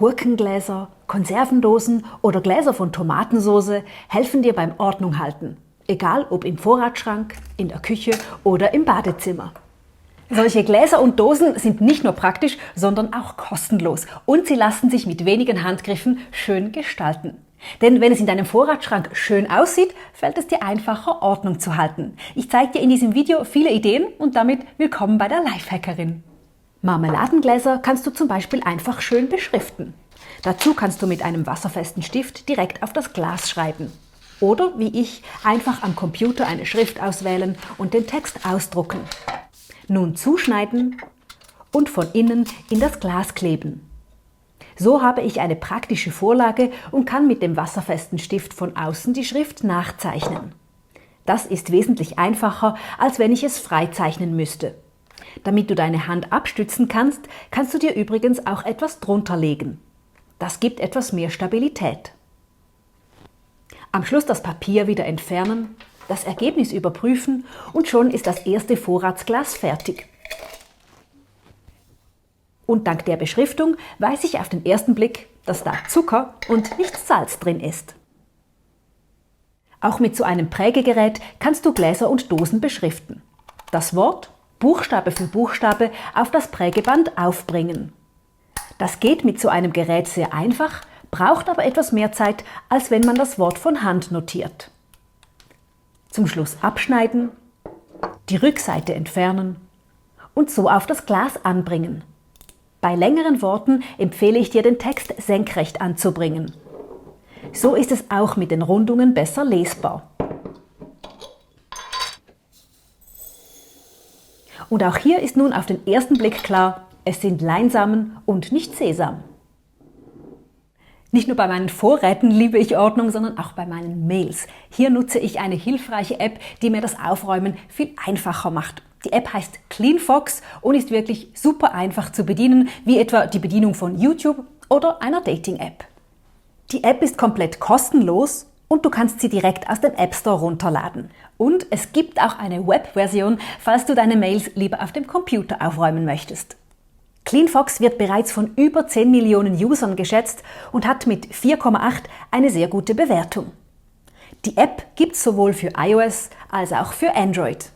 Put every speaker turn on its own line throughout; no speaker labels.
Gurkengläser, Konservendosen oder Gläser von Tomatensauce helfen dir beim Ordnung halten. Egal ob im Vorratsschrank, in der Küche oder im Badezimmer. Solche Gläser und Dosen sind nicht nur praktisch, sondern auch kostenlos und sie lassen sich mit wenigen Handgriffen schön gestalten. Denn wenn es in deinem Vorratsschrank schön aussieht, fällt es dir einfacher, Ordnung zu halten. Ich zeige dir in diesem Video viele Ideen und damit willkommen bei der Lifehackerin. Marmeladengläser kannst du zum Beispiel einfach schön beschriften. Dazu kannst du mit einem wasserfesten Stift direkt auf das Glas schreiben. Oder, wie ich, einfach am Computer eine Schrift auswählen und den Text ausdrucken. Nun zuschneiden und von innen in das Glas kleben. So habe ich eine praktische Vorlage und kann mit dem wasserfesten Stift von außen die Schrift nachzeichnen. Das ist wesentlich einfacher, als wenn ich es freizeichnen müsste. Damit du deine Hand abstützen kannst, kannst du dir übrigens auch etwas drunter legen. Das gibt etwas mehr Stabilität. Am Schluss das Papier wieder entfernen, das Ergebnis überprüfen und schon ist das erste Vorratsglas fertig. Und dank der Beschriftung weiß ich auf den ersten Blick, dass da Zucker und nicht Salz drin ist. Auch mit so einem Prägegerät kannst du Gläser und Dosen beschriften. Das Wort Buchstabe für Buchstabe auf das Prägeband aufbringen. Das geht mit so einem Gerät sehr einfach, braucht aber etwas mehr Zeit, als wenn man das Wort von Hand notiert. Zum Schluss abschneiden, die Rückseite entfernen und so auf das Glas anbringen. Bei längeren Worten empfehle ich dir, den Text senkrecht anzubringen. So ist es auch mit den Rundungen besser lesbar. Und auch hier ist nun auf den ersten Blick klar, es sind Leinsamen und nicht Sesam. Nicht nur bei meinen Vorräten liebe ich Ordnung, sondern auch bei meinen Mails. Hier nutze ich eine hilfreiche App, die mir das Aufräumen viel einfacher macht. Die App heißt CleanFox und ist wirklich super einfach zu bedienen, wie etwa die Bedienung von YouTube oder einer Dating-App. Die App ist komplett kostenlos und du kannst sie direkt aus dem App Store runterladen. Und es gibt auch eine Web-Version, falls du deine Mails lieber auf dem Computer aufräumen möchtest. CleanFox wird bereits von über 10 Millionen Usern geschätzt und hat mit 4,8 eine sehr gute Bewertung. Die App gibt es sowohl für iOS als auch für Android.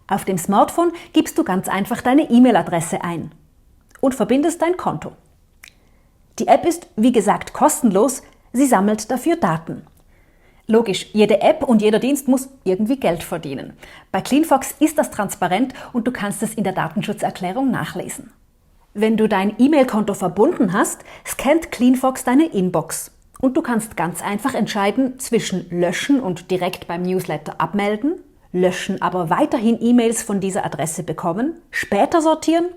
Auf dem Smartphone gibst du ganz einfach deine E-Mail-Adresse ein und verbindest dein Konto. Die App ist, wie gesagt, kostenlos, sie sammelt dafür Daten. Logisch, jede App und jeder Dienst muss irgendwie Geld verdienen. Bei CleanFox ist das transparent und du kannst es in der Datenschutzerklärung nachlesen. Wenn du dein E-Mail-Konto verbunden hast, scannt CleanFox deine Inbox und du kannst ganz einfach entscheiden zwischen löschen und direkt beim Newsletter abmelden, löschen, aber weiterhin E-Mails von dieser Adresse bekommen, später sortieren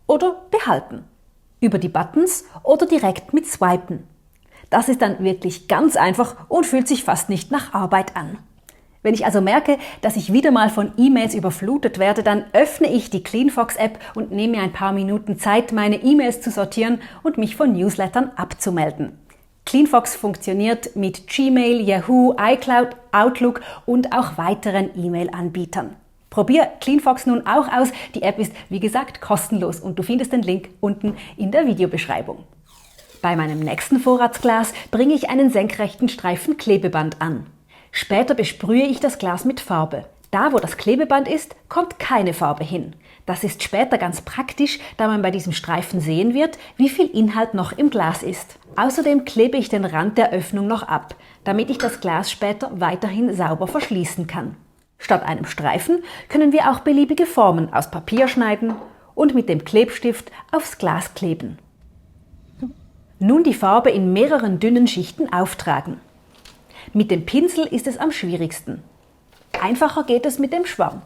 oder behalten. Über die Buttons oder direkt mit Swipen. Das ist dann wirklich ganz einfach und fühlt sich fast nicht nach Arbeit an. Wenn ich also merke, dass ich wieder mal von E-Mails überflutet werde, dann öffne ich die CleanFox-App und nehme mir ein paar Minuten Zeit, meine E-Mails zu sortieren und mich von Newslettern abzumelden. CleanFox funktioniert mit Gmail, Yahoo, iCloud, Outlook und auch weiteren E-Mail-Anbietern. Probier CleanFox nun auch aus. Die App ist, wie gesagt, kostenlos und du findest den Link unten in der Videobeschreibung. Bei meinem nächsten Vorratsglas bringe ich einen senkrechten Streifen Klebeband an. Später besprühe ich das Glas mit Farbe. Da, wo das Klebeband ist, kommt keine Farbe hin. Das ist später ganz praktisch, da man bei diesem Streifen sehen wird, wie viel Inhalt noch im Glas ist. Außerdem klebe ich den Rand der Öffnung noch ab, damit ich das Glas später weiterhin sauber verschließen kann. Statt einem Streifen können wir auch beliebige Formen aus Papier schneiden und mit dem Klebstift aufs Glas kleben. Nun die Farbe in mehreren dünnen Schichten auftragen. Mit dem Pinsel ist es am schwierigsten. Einfacher geht es mit dem Schwamm.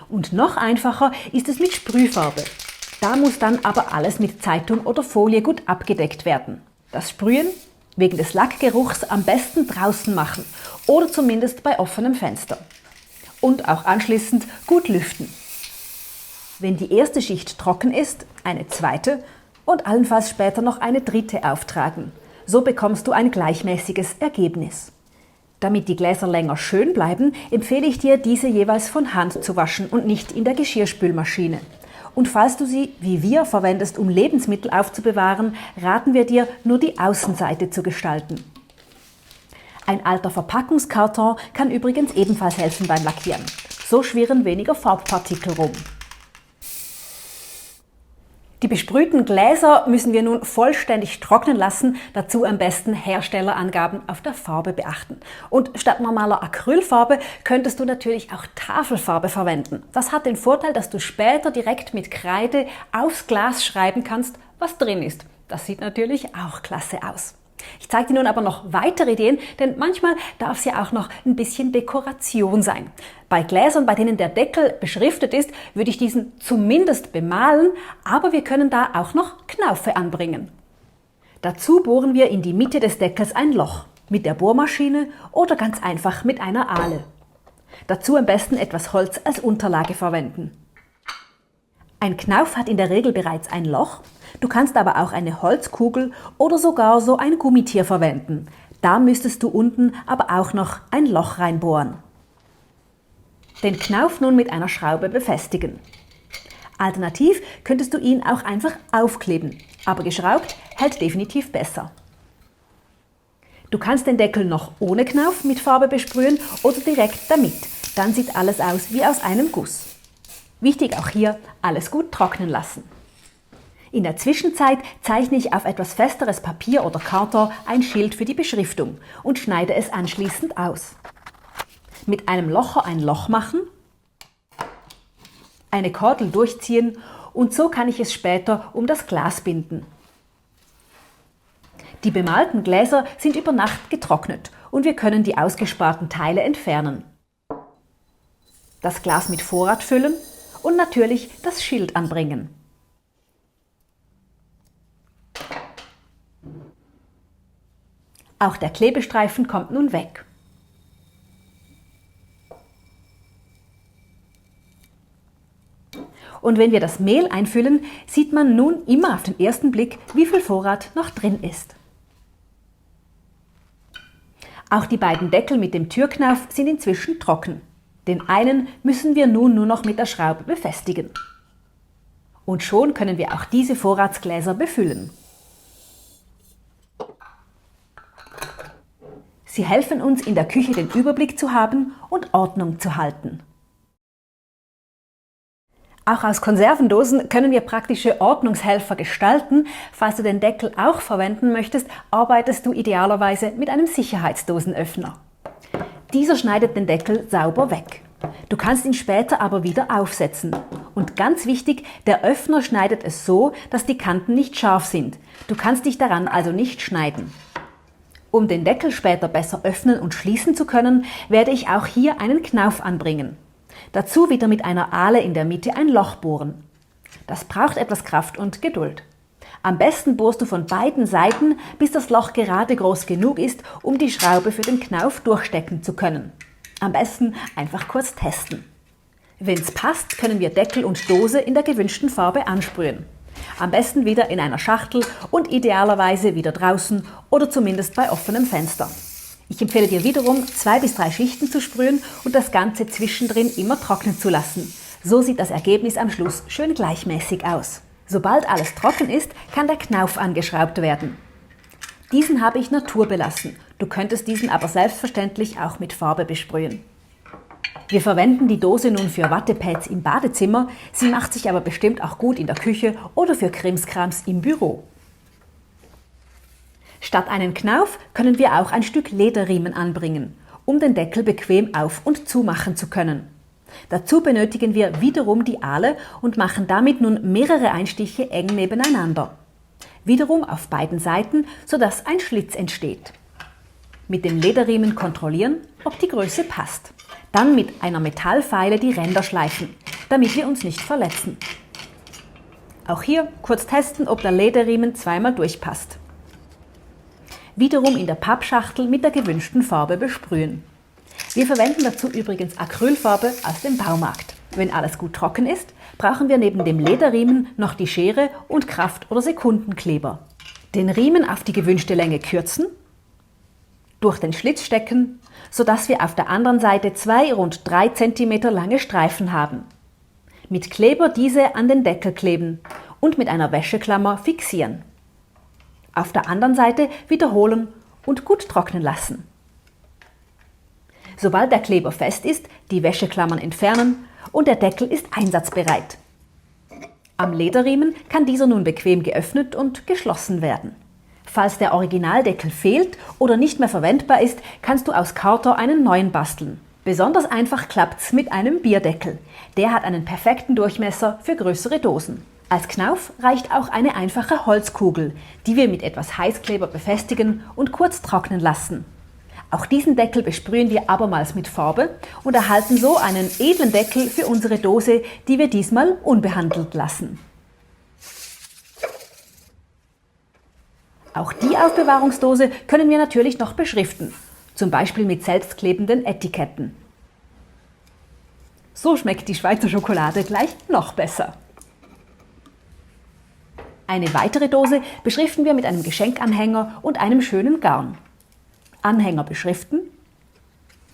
Und noch einfacher ist es mit Sprühfarbe. Da muss dann aber alles mit Zeitung oder Folie gut abgedeckt werden. Das Sprühen wegen des Lackgeruchs am besten draußen machen oder zumindest bei offenem Fenster. Und auch anschließend gut lüften. Wenn die erste Schicht trocken ist, eine zweite und allenfalls später noch eine dritte auftragen. So bekommst du ein gleichmäßiges Ergebnis. Damit die Gläser länger schön bleiben, empfehle ich dir, diese jeweils von Hand zu waschen und nicht in der Geschirrspülmaschine. Und falls du sie, wie wir, verwendest, um Lebensmittel aufzubewahren, raten wir dir, nur die Außenseite zu gestalten. Ein alter Verpackungskarton kann übrigens ebenfalls helfen beim Lackieren. So schwirren weniger Farbpartikel rum. Die besprühten Gläser müssen wir nun vollständig trocknen lassen, dazu am besten Herstellerangaben auf der Farbe beachten. Und statt normaler Acrylfarbe könntest du natürlich auch Tafelfarbe verwenden. Das hat den Vorteil, dass du später direkt mit Kreide aufs Glas schreiben kannst, was drin ist. Das sieht natürlich auch klasse aus. Ich zeige dir nun aber noch weitere Ideen, denn manchmal darf es ja auch noch ein bisschen Dekoration sein. Bei Gläsern, bei denen der Deckel beschriftet ist, würde ich diesen zumindest bemalen, aber wir können da auch noch Knaufe anbringen. Dazu bohren wir in die Mitte des Deckels ein Loch, mit der Bohrmaschine oder ganz einfach mit einer Ahle. Dazu am besten etwas Holz als Unterlage verwenden. Ein Knauf hat in der Regel bereits ein Loch. Du kannst aber auch eine Holzkugel oder sogar so ein Gummitier verwenden. Da müsstest du unten aber auch noch ein Loch reinbohren. Den Knauf nun mit einer Schraube befestigen. Alternativ könntest du ihn auch einfach aufkleben, aber geschraubt hält definitiv besser. Du kannst den Deckel noch ohne Knauf mit Farbe besprühen oder direkt damit. Dann sieht alles aus wie aus einem Guss. Wichtig auch hier, alles gut trocknen lassen. In der Zwischenzeit zeichne ich auf etwas festeres Papier oder Karton ein Schild für die Beschriftung und schneide es anschließend aus. Mit einem Locher ein Loch machen, eine Kordel durchziehen und so kann ich es später um das Glas binden. Die bemalten Gläser sind über Nacht getrocknet und wir können die ausgesparten Teile entfernen. Das Glas mit Vorrat füllen und natürlich das Schild anbringen. Auch der Klebestreifen kommt nun weg. Und wenn wir das Mehl einfüllen, sieht man nun immer auf den ersten Blick, wie viel Vorrat noch drin ist. Auch die beiden Deckel mit dem Türknauf sind inzwischen trocken. Den einen müssen wir nun nur noch mit der Schraube befestigen. Und schon können wir auch diese Vorratsgläser befüllen. Sie helfen uns in der Küche den Überblick zu haben und Ordnung zu halten. Auch aus Konservendosen können wir praktische Ordnungshelfer gestalten. Falls du den Deckel auch verwenden möchtest, arbeitest du idealerweise mit einem Sicherheitsdosenöffner. Dieser schneidet den Deckel sauber weg. Du kannst ihn später aber wieder aufsetzen. Und ganz wichtig, der Öffner schneidet es so, dass die Kanten nicht scharf sind. Du kannst dich daran also nicht schneiden. Um den Deckel später besser öffnen und schließen zu können, werde ich auch hier einen Knauf anbringen. Dazu wieder mit einer Ahle in der Mitte ein Loch bohren. Das braucht etwas Kraft und Geduld. Am besten bohrst du von beiden Seiten, bis das Loch gerade groß genug ist, um die Schraube für den Knauf durchstecken zu können. Am besten einfach kurz testen. Wenn es passt, können wir Deckel und Dose in der gewünschten Farbe ansprühen. Am besten wieder in einer Schachtel und idealerweise wieder draußen oder zumindest bei offenem Fenster. Ich empfehle dir wiederum 2 bis 3 Schichten zu sprühen und das Ganze zwischendrin immer trocknen zu lassen. So sieht das Ergebnis am Schluss schön gleichmäßig aus. Sobald alles trocken ist, kann der Knauf angeschraubt werden. Diesen habe ich naturbelassen. Du könntest diesen aber selbstverständlich auch mit Farbe besprühen. Wir verwenden die Dose nun für Wattepads im Badezimmer, sie macht sich aber bestimmt auch gut in der Küche oder für Krimskrams im Büro. Statt einen Knauf können wir auch ein Stück Lederriemen anbringen, um den Deckel bequem auf- und zumachen zu können. Dazu benötigen wir wiederum die Ahle und machen damit nun mehrere Einstiche eng nebeneinander. Wiederum auf beiden Seiten, sodass ein Schlitz entsteht. Mit dem Lederriemen kontrollieren, ob die Größe passt. Dann mit einer Metallfeile die Ränder schleifen, damit wir uns nicht verletzen. Auch hier kurz testen, ob der Lederriemen zweimal durchpasst. Wiederum in der Pappschachtel mit der gewünschten Farbe besprühen. Wir verwenden dazu übrigens Acrylfarbe aus dem Baumarkt. Wenn alles gut trocken ist, brauchen wir neben dem Lederriemen noch die Schere und Kraft- oder Sekundenkleber. Den Riemen auf die gewünschte Länge kürzen, durch den Schlitz stecken, sodass wir auf der anderen Seite 2 rund 3 cm lange Streifen haben. Mit Kleber diese an den Deckel kleben und mit einer Wäscheklammer fixieren. Auf der anderen Seite wiederholen und gut trocknen lassen. Sobald der Kleber fest ist, die Wäscheklammern entfernen und der Deckel ist einsatzbereit. Am Lederriemen kann dieser nun bequem geöffnet und geschlossen werden. Falls der Originaldeckel fehlt oder nicht mehr verwendbar ist, kannst du aus Karton einen neuen basteln. Besonders einfach klappt's mit einem Bierdeckel. Der hat einen perfekten Durchmesser für größere Dosen. Als Knauf reicht auch eine einfache Holzkugel, die wir mit etwas Heißkleber befestigen und kurz trocknen lassen. Auch diesen Deckel besprühen wir abermals mit Farbe und erhalten so einen edlen Deckel für unsere Dose, die wir diesmal unbehandelt lassen. Auch die Aufbewahrungsdose können wir natürlich noch beschriften, zum Beispiel mit selbstklebenden Etiketten. So schmeckt die Schweizer Schokolade gleich noch besser. Eine weitere Dose beschriften wir mit einem Geschenkanhänger und einem schönen Garn. Anhänger beschriften,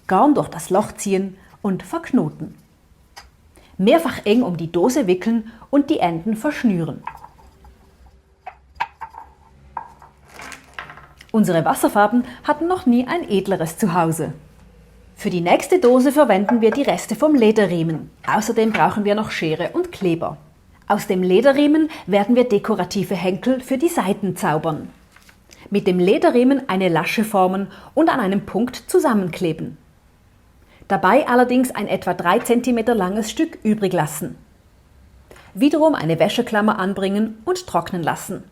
Garn durch das Loch ziehen und verknoten. Mehrfach eng um die Dose wickeln und die Enden verschnüren. Unsere Wasserfarben hatten noch nie ein edleres Zuhause. Für die nächste Dose verwenden wir die Reste vom Lederriemen. Außerdem brauchen wir noch Schere und Kleber. Aus dem Lederriemen werden wir dekorative Henkel für die Seiten zaubern. Mit dem Lederriemen eine Lasche formen und an einem Punkt zusammenkleben. Dabei allerdings ein etwa 3 cm langes Stück übrig lassen. Wiederum eine Wäscheklammer anbringen und trocknen lassen.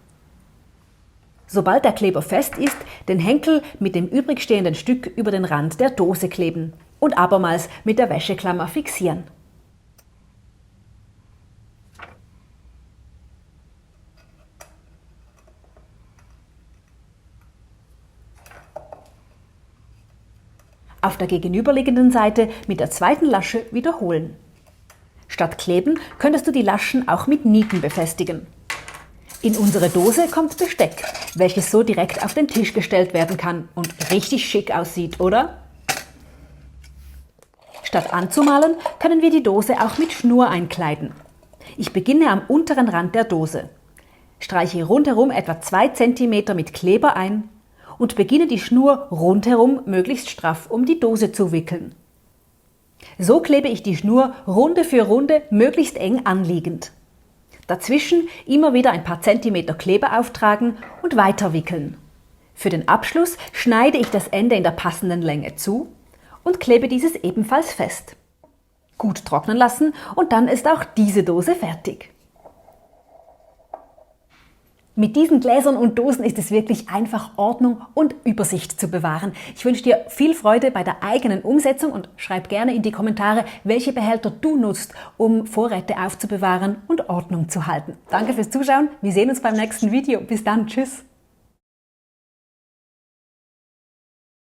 Sobald der Kleber fest ist, den Henkel mit dem übrig stehenden Stück über den Rand der Dose kleben und abermals mit der Wäscheklammer fixieren. Auf der gegenüberliegenden Seite mit der zweiten Lasche wiederholen. Statt kleben könntest du die Laschen auch mit Nieten befestigen. In unsere Dose kommt Besteck, welches so direkt auf den Tisch gestellt werden kann und richtig schick aussieht, oder? Statt anzumalen, können wir die Dose auch mit Schnur einkleiden. Ich beginne am unteren Rand der Dose, streiche rundherum etwa 2 cm mit Kleber ein und beginne die Schnur rundherum möglichst straff um die Dose zu wickeln. So klebe ich die Schnur Runde für Runde möglichst eng anliegend. Dazwischen immer wieder ein paar Zentimeter Kleber auftragen und weiter wickeln. Für den Abschluss schneide ich das Ende in der passenden Länge zu und klebe dieses ebenfalls fest. Gut trocknen lassen und dann ist auch diese Dose fertig. Mit diesen Gläsern und Dosen ist es wirklich einfach, Ordnung und Übersicht zu bewahren. Ich wünsche dir viel Freude bei der eigenen Umsetzung und schreib gerne in die Kommentare, welche Behälter du nutzt, um Vorräte aufzubewahren und Ordnung zu halten. Danke fürs Zuschauen. Wir sehen uns beim nächsten Video. Bis dann. Tschüss.